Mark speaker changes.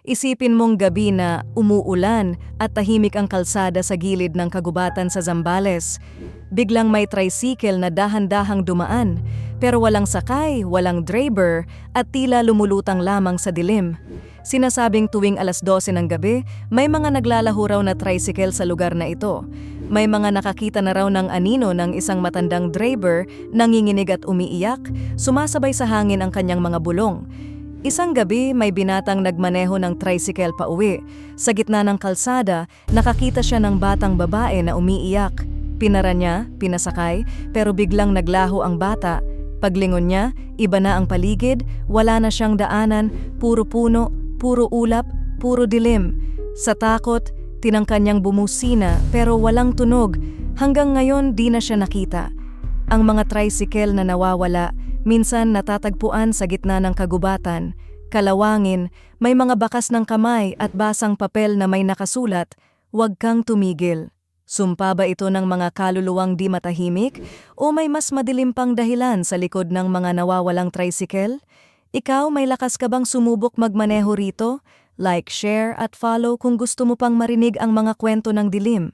Speaker 1: Isipin mong gabi na umuulan at tahimik ang kalsada sa gilid ng kagubatan sa Zambales. Biglang may tricycle na dahan-dahang dumaan, pero walang sakay, walang driver at tila lumulutang lamang sa dilim. Sinasabing tuwing alas 12 ng gabi, may mga naglalaho raw na tricycle sa lugar na ito. May mga nakakita na raw ng anino ng isang matandang driver, nanginginig at umiiyak, sumasabay sa hangin ang kanyang mga bulong. Isang gabi, may binatang nagmaneho ng tricycle pa uwi. Sa gitna ng kalsada, nakakita siya ng batang babae na umiiyak. Pinara niya, pinasakay, pero biglang naglaho ang bata. Paglingon niya, iba na ang paligid, wala na siyang daanan, puro puno, puro ulap, puro dilim. Sa takot, tinangkan niyang bumusina pero walang tunog. Hanggang ngayon di na siya nakita. Ang mga tricycle na nawawala, minsan natatagpuan sa gitna ng kagubatan. Kalawangin, may mga bakas ng kamay at basang papel na may nakasulat, "Huwag kang tumigil." Sumpa ba ito ng mga kaluluwang di matahimik o may mas madilim pang dahilan sa likod ng mga nawawalang tricycle? Ikaw, may lakas ka bang sumubok magmaneho rito? Like, share at follow kung gusto mo pang marinig ang mga kwento ng dilim.